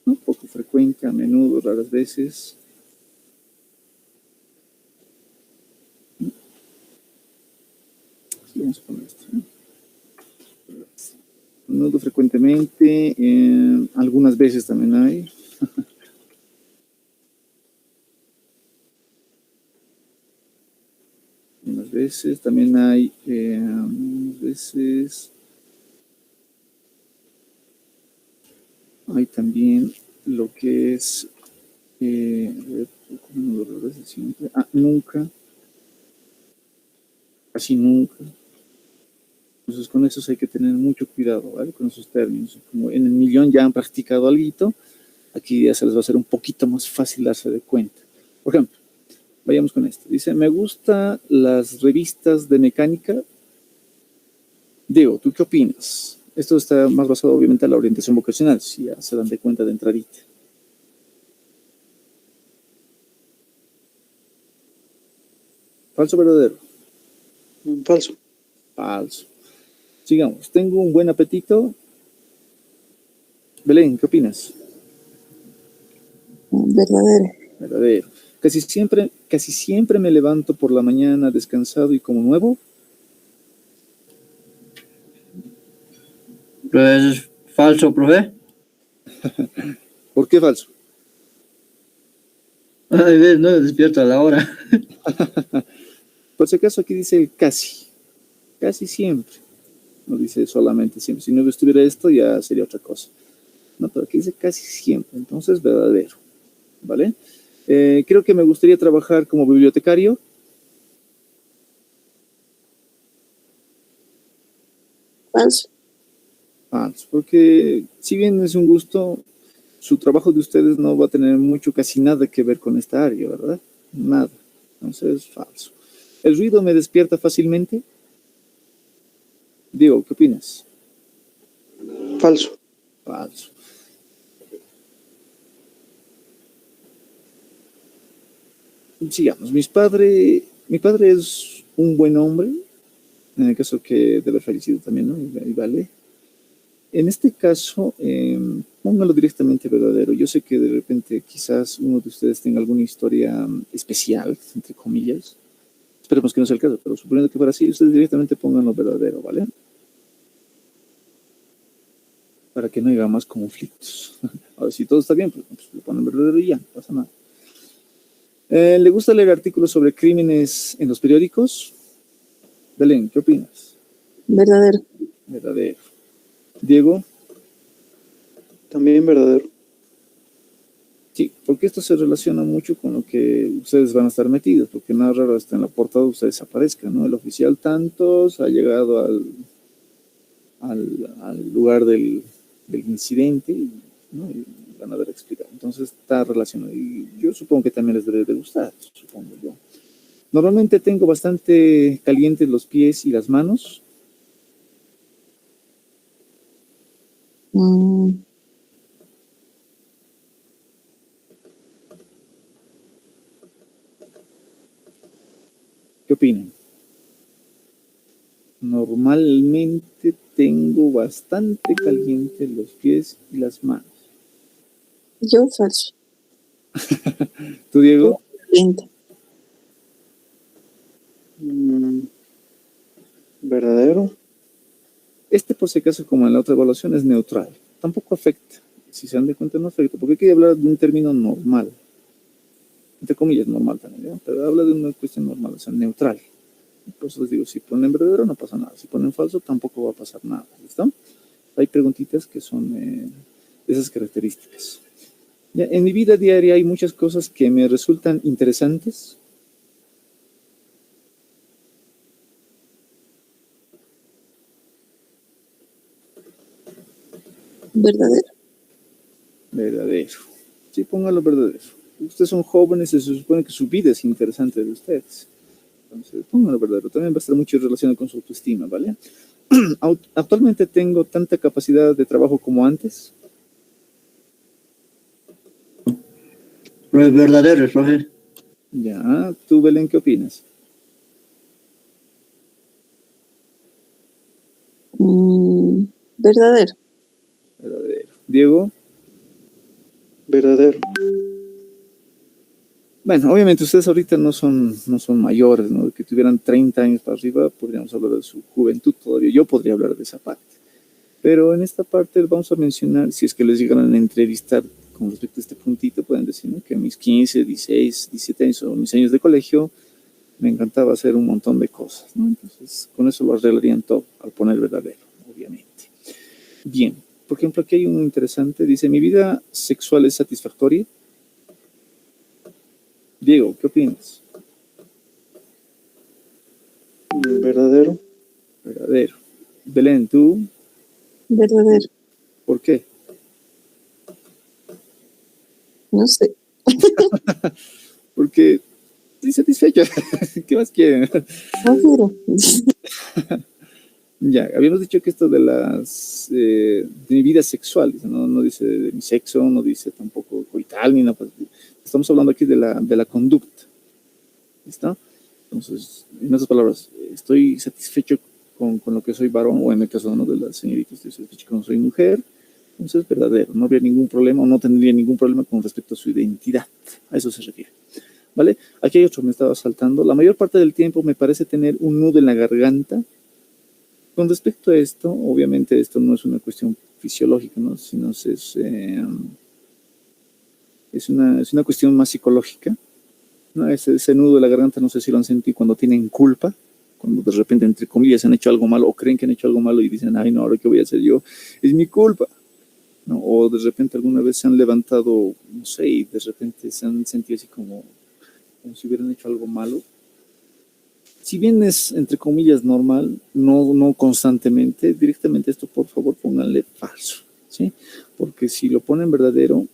¿no? Poco frecuente, a menudo, raras veces. Sí, vamos a poner esto, ¿no? A menudo, frecuentemente, algunas veces también hay. Algunas veces también hay, algunas veces hay también lo que es, nunca, casi nunca. Entonces con eso hay que tener mucho cuidado, ¿vale? Con esos términos. Como en el millón ya han practicado algo, aquí ya se les va a hacer un poquito más fácil darse de cuenta. Por ejemplo, vayamos con esto. Dice, me gustan las revistas de mecánica. Diego, ¿tú qué opinas? Esto está más basado obviamente en la orientación vocacional, si ya se dan de cuenta de entradita. ¿Falso o verdadero? Falso. Falso. Sigamos. Tengo un buen apetito. Belén, ¿qué opinas? Verdadero. Verdadero. Casi siempre me levanto por la mañana descansado y como nuevo. Pues falso, profe. ¿Por qué falso? Ay, ves, no me despierto a la hora. Por si acaso aquí dice el casi. Casi siempre. No dice solamente siempre. Si no estuviera esto ya sería otra cosa. No, pero aquí dice casi siempre. Entonces, verdadero. ¿Vale? Creo que me gustaría trabajar como bibliotecario. Falso. Falso. Porque si bien es un gusto, su trabajo de ustedes no va a tener mucho, casi nada que ver con esta área, ¿verdad? Nada. Entonces, falso. ¿El ruido me despierta fácilmente? Diego, ¿qué opinas? Falso. Falso. Sigamos. Mi padre es un buen hombre, en el caso que debe haber fallecido también, ¿no? Y vale. En este caso, póngalo directamente verdadero. Yo sé que de repente quizás uno de ustedes tenga alguna historia especial, entre comillas. Esperemos que no sea el caso, pero suponiendo que fuera así, ustedes directamente pónganlo verdadero, ¿vale? para que no haya más conflictos. Ahora, si todo está bien, pues le ponen verdadero y ya, no pasa nada. ¿Le gusta leer artículos sobre crímenes en los periódicos? Belén, ¿qué opinas? Verdadero. Verdadero. Diego, También verdadero. sí, porque esto se relaciona mucho con lo que ustedes van a estar metidos, porque nada raro está en la portada ustedes aparezcan, ¿no? El oficial tantos ha llegado al lugar del incidente, ¿no? Y van a ver explicar. Entonces está relacionado. Y yo supongo que también les debe de gustar, supongo yo. Normalmente tengo bastante calientes los pies y las manos. Mm, ¿Qué opinan? Normalmente tengo bastante calientes los pies y las manos. yo falso. ¿Tú, Diego? 30. Verdadero. Este, por si acaso, como en la otra evaluación, es neutral. Tampoco afecta. Si se dan de cuenta, no afecta. Porque hay que hablar de un término normal. Entre comillas, normal también, ¿no? Pero habla de una cuestión normal, o sea, neutral. Por eso les digo, si ponen verdadero, no pasa nada. Si ponen falso, tampoco va a pasar nada. ¿Listo? Hay preguntitas que son de esas características. Ya, en mi vida diaria hay muchas cosas que me resultan interesantes. Verdadero. Verdadero. Sí, póngalo verdadero. Ustedes son jóvenes y se supone que su vida es interesante de ustedes. Entonces, póngalo verdadero. También va a estar mucho relacionado con su autoestima, ¿vale? Actualmente tengo tanta capacidad de trabajo como antes. Verdadero, profe. Ya, tú, Belén, ¿qué opinas? Verdadero. Verdadero. Diego. Verdadero. Bueno, obviamente ustedes ahorita no son mayores, ¿no? Que tuvieran 30 años para arriba, podríamos hablar de su juventud todavía. Yo podría hablar de esa parte. Pero en esta parte vamos a mencionar, si es que les llegaran a entrevistar con respecto a este puntito, pueden decir, ¿no? Que a mis 15, 16, 17 años o mis años de colegio, me encantaba hacer un montón de cosas, ¿no? Entonces, con eso lo arreglarían todo, al poner verdadero, obviamente. Bien, por ejemplo, aquí hay uno interesante, dice, ¿mi vida sexual es satisfactoria? Diego, ¿qué opinas? Verdadero. Verdadero. Belén, ¿tú? Verdadero. ¿Por qué? No sé. Porque estoy satisfecho. ¿Qué más quieren? Verdadero. Ya, habíamos dicho que esto de de mi vida sexual, ¿no? No dice de mi sexo, no dice tampoco coital, ni nada. Estamos hablando aquí de la conducta. ¿Listo? Entonces, en otras palabras, estoy satisfecho con lo que soy varón, o en el caso de uno de las señoritas, estoy satisfecho con soy mujer. Entonces, es verdadero, no habría ningún problema, o no tendría ningún problema con respecto a su identidad. A eso se refiere. ¿Vale? Aquí hay otro, me estaba saltando. La mayor parte del tiempo me parece tener un nudo en la garganta. Con respecto a esto, obviamente esto no es una cuestión fisiológica, ¿no? Sino es una cuestión más psicológica, ¿no? Ese nudo de la garganta, no sé si lo han sentido cuando tienen culpa, cuando de repente, entre comillas, han hecho algo malo o creen que han hecho algo malo y dicen, ay, no, ahora qué voy a hacer yo, es mi culpa, ¿no? O de repente alguna vez se han levantado, no sé, y de repente se han sentido así como si hubieran hecho algo malo. Si bien es, entre comillas, normal, no constantemente, directamente esto, por favor, pónganle falso, ¿sí? Porque si lo ponen verdadero,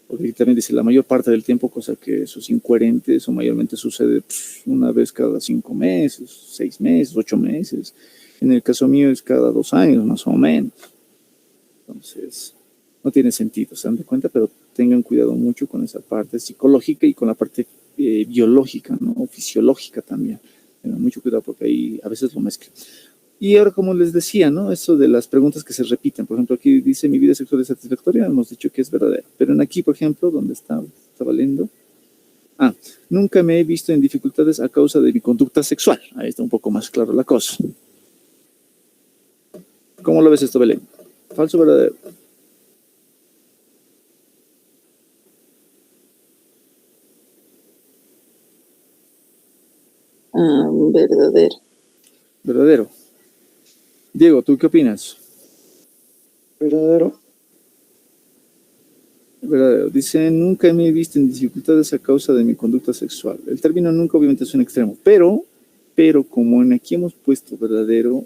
porque también dice la mayor parte del tiempo, cosa que eso es incoherente, eso mayormente sucede una vez cada 5 meses, 6 meses, 8 meses. En el caso mío es cada 2 años, más o menos. Entonces, no tiene sentido, se dan de cuenta, pero tengan cuidado mucho con esa parte psicológica y con la parte biológica, ¿no? O fisiológica también. Tengan mucho cuidado porque ahí a veces lo mezclan. Y ahora, como les decía, ¿no? Eso de las preguntas que se repiten. Por ejemplo, aquí dice, ¿mi vida sexual es satisfactoria? Hemos dicho que es verdadero. Pero en aquí, por ejemplo, donde estaba leyendo, nunca me he visto en dificultades a causa de mi conducta sexual. Ahí está un poco más claro la cosa. ¿Cómo lo ves esto, Belén? ¿Falso o verdadero? Verdadero. Verdadero. Diego, ¿tú qué opinas? Verdadero. Verdadero. Dice, nunca me he visto en dificultades a causa de mi conducta sexual. El término nunca obviamente es un extremo, pero como en aquí hemos puesto verdadero,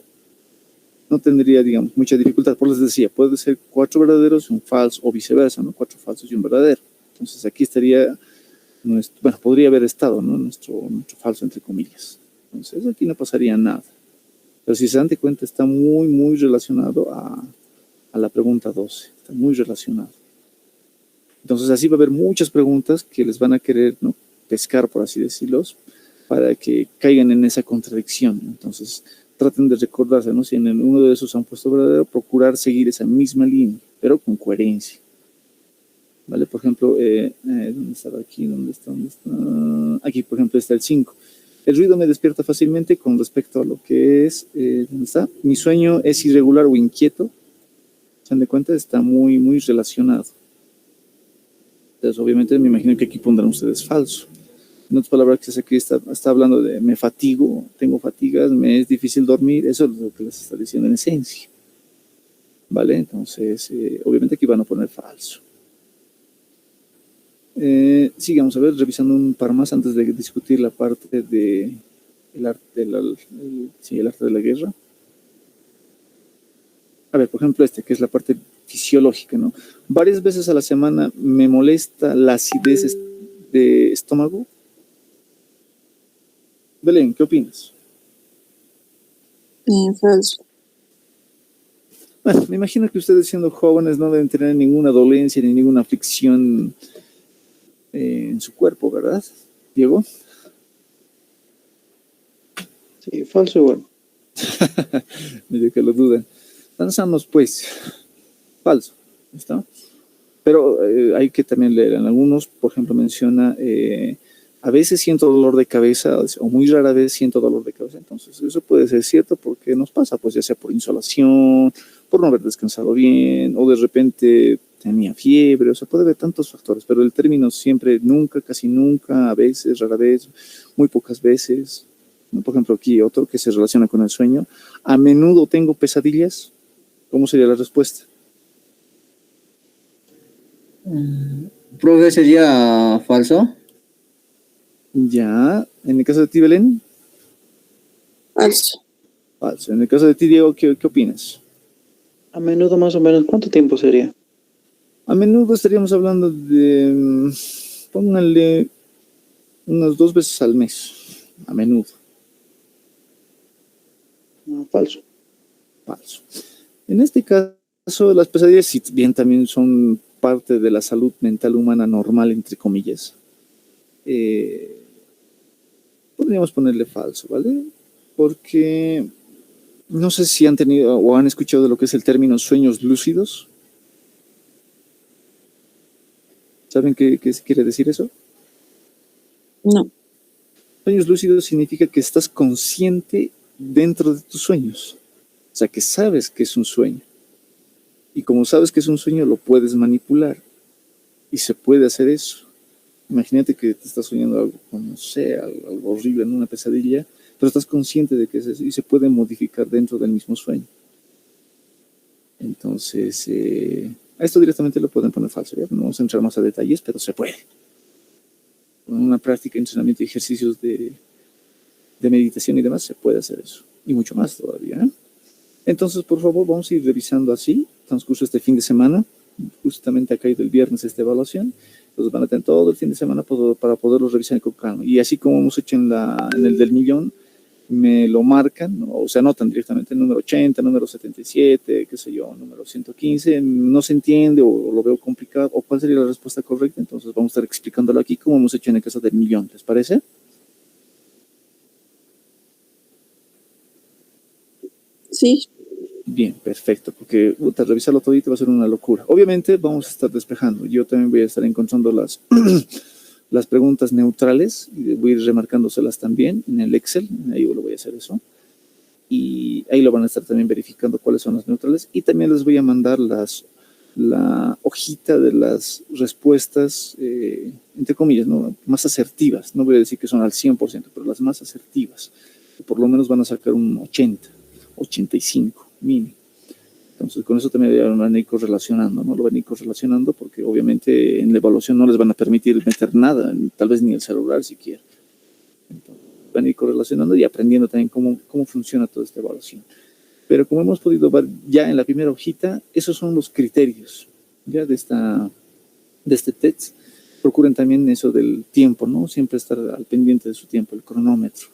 no tendría, digamos, mucha dificultad. Por les decía, puede ser 4 verdaderos y un falso, o viceversa, ¿no? 4 falsos y un verdadero. Entonces aquí estaría, bueno, podría haber estado, ¿no? Nuestro falso, entre comillas. Entonces aquí no pasaría nada. Pero si se dan cuenta, está muy, muy relacionado a la pregunta 12. Está muy relacionado. Entonces así va a haber muchas preguntas que les van a querer, ¿no?, pescar, por así decirlo, para que caigan en esa contradicción. Entonces traten de recordarse, ¿no? Si en uno de esos han puesto verdadero, procurar seguir esa misma línea, pero con coherencia. ¿Vale? Por ejemplo, ¿dónde estaba aquí? ¿Dónde está? Aquí, por ejemplo, está el 5. El ruido me despierta fácilmente con respecto a lo que es, ¿dónde está? Mi sueño es irregular o inquieto. ¿Se dan de cuenta? Está muy, muy relacionado. Entonces, obviamente, me imagino que aquí pondrán ustedes falso. En otras palabras, que aquí está hablando de me fatigo, tengo fatigas, me es difícil dormir. Eso es lo que les está diciendo en esencia. ¿Vale? Entonces, obviamente aquí van a poner falso. Sigamos a ver, revisando un par más antes de discutir la parte de el arte de la guerra. A ver, por ejemplo, que es la parte fisiológica, ¿no? Varias veces a la semana me molesta la acidez de estómago. Belén, ¿qué opinas? Falso. Bueno, me imagino que ustedes, siendo jóvenes, no deben tener ninguna dolencia ni ninguna aflicción en su cuerpo, ¿verdad, Diego? Sí, falso igual. Medio que lo dudan. Lanzamos, pues, falso, ¿está? Pero hay que también leer. En algunos, por ejemplo, menciona, a veces siento dolor de cabeza, o muy rara vez siento dolor de cabeza. Entonces, eso puede ser cierto porque nos pasa, pues, ya sea por insolación, por no haber descansado bien, o de repente tenía fiebre, o sea, puede haber tantos factores, pero el término siempre, nunca, casi nunca, a veces, rara vez, muy pocas veces. Por ejemplo, aquí otro que se relaciona con el sueño. A menudo tengo pesadillas. ¿Cómo sería la respuesta? Profe, sería falso. Ya. ¿En el caso de ti, Belén? Falso. Falso. En el caso de ti, Diego, ¿qué opinas? A menudo, más o menos, ¿cuánto tiempo sería? A menudo estaríamos hablando de, pónganle, unas 2 veces al mes. A menudo. Falso. Falso. En este caso, las pesadillas, si bien también son parte de la salud mental humana normal, entre comillas, podríamos ponerle falso, ¿vale? Porque no sé si han tenido o han escuchado de lo que es el término sueños lúcidos. ¿Saben qué quiere decir eso? No. Sueños lúcidos significa que estás consciente dentro de tus sueños. O sea, que sabes que es un sueño. Y como sabes que es un sueño, lo puedes manipular. Y se puede hacer eso. Imagínate que te estás soñando algo, no sé, algo horrible, en una pesadilla, pero estás consciente de que es eso y se puede modificar dentro del mismo sueño. Entonces, a esto directamente lo pueden poner falso. ¿Ya? No vamos a entrar más a detalles, pero se puede. Con una práctica, entrenamiento y ejercicios de meditación y demás, se puede hacer eso. Y mucho más todavía. Entonces, por favor, vamos a ir revisando así, transcurso este fin de semana. Justamente ha caído el viernes esta evaluación. Entonces van a tener todo el fin de semana para poderlo revisar con calma. Y así como hemos hecho en el del millón, me lo marcan, ¿no? O sea, anotan directamente el número 80, número 77, qué sé yo, número 115, no se entiende o lo veo complicado, o cuál sería la respuesta correcta. Entonces vamos a estar explicándolo aquí como hemos hecho en el caso del millón. ¿Les parece? Sí. Bien, perfecto, porque revisarlo todito va a ser una locura. Obviamente vamos a estar despejando. Yo también voy a estar encontrando las preguntas neutrales y voy a ir remarcándoselas también en el Excel. Ahí lo voy a hacer eso. Y ahí lo van a estar también verificando cuáles son las neutrales. Y también les voy a mandar la hojita de las respuestas, entre comillas, ¿no? Más asertivas. No voy a decir que son al 100%, pero las más asertivas. por lo menos van a sacar un 80, 85 mínimo. Entonces, con eso también van a ir correlacionando, ¿no? Lo van a ir correlacionando porque obviamente en la evaluación no les van a permitir meter nada, tal vez ni el celular siquiera. Entonces, van a ir correlacionando y aprendiendo también cómo funciona toda esta evaluación. Pero como hemos podido ver ya en la primera hojita, esos son los criterios ya de este test. Procuren también eso del tiempo, ¿no? Siempre estar al pendiente de su tiempo, el cronómetro.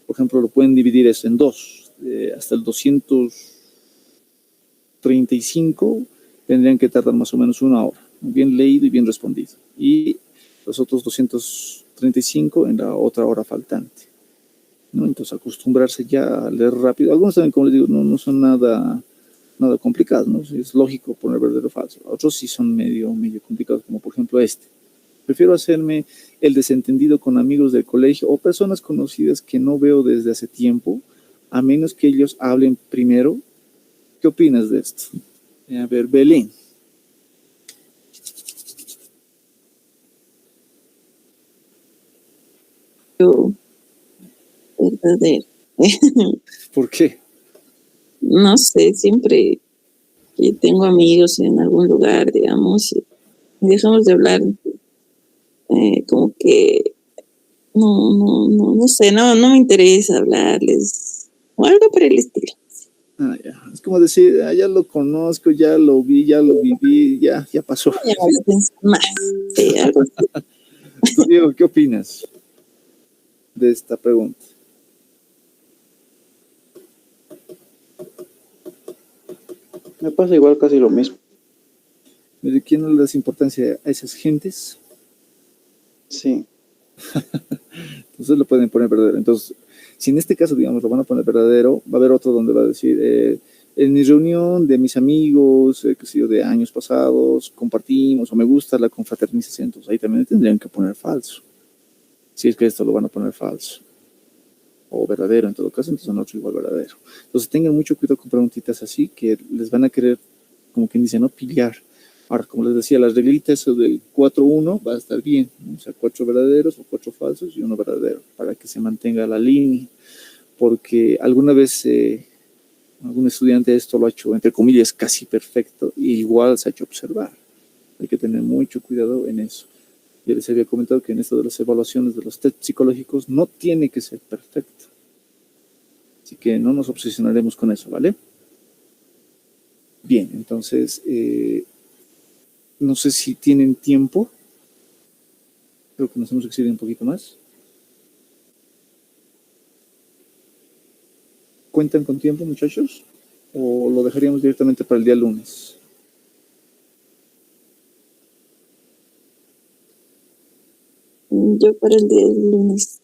Por ejemplo, lo pueden dividir eso en dos, hasta el 235 tendrían que tardar más o menos 1 hora, bien leído y bien respondido. Y los otros 235 en la otra hora faltante, ¿no? Entonces, acostumbrarse ya a leer rápido. Algunos también, como les digo, no son nada complicados, ¿no? Es lógico poner verdadero o falso. Otros sí son medio complicados, como por ejemplo este. Prefiero hacerme el desentendido con amigos del colegio o personas conocidas que no veo desde hace tiempo, a menos que ellos hablen primero. ¿Qué opinas de esto? A ver, Belén. Yo, verdadero. ¿Por qué? No sé, siempre que tengo amigos en algún lugar, digamos, y dejamos de hablar, como que no sé, no me interesa hablarles o algo por el estilo. Ah, ya. Es como decir, ya lo conozco, ya lo vi, ya lo viví, ya pasó. Ya no lo pienso más, sí, algo así. Diego, ¿qué opinas de esta pregunta? Me pasa igual casi lo mismo. ¿De quién no le das importancia a esas gentes? Sí. Entonces lo pueden poner verdadero. Entonces, si en este caso, digamos, lo van a poner verdadero, va a haber otro donde va a decir, en mi reunión de mis amigos, qué sé yo, de años pasados, compartimos o me gusta la confraternización. Entonces ahí también tendrían que poner falso. Si es que esto lo van a poner falso. O verdadero en todo caso, entonces en otro igual verdadero. Entonces tengan mucho cuidado con preguntitas así que les van a querer, como quien dice, no pillar. Ahora, como les decía, las reglitas, eso del 4-1 va a estar bien, ¿no? O sea, 4 verdaderos o 4 falsos y 1 verdadero, para que se mantenga la línea. Porque alguna vez algún estudiante esto lo ha hecho, entre comillas, casi perfecto, y igual se ha hecho observar. Hay que tener mucho cuidado en eso. Ya les había comentado que en esto de las evaluaciones de los test psicológicos no tiene que ser perfecto. Así que no nos obsesionaremos con eso, ¿vale? Bien, entonces, no sé si tienen tiempo. Creo que nos hemos excedido un poquito más. ¿Cuentan con tiempo, muchachos? ¿O lo dejaríamos directamente para el día lunes? Yo para el día del lunes.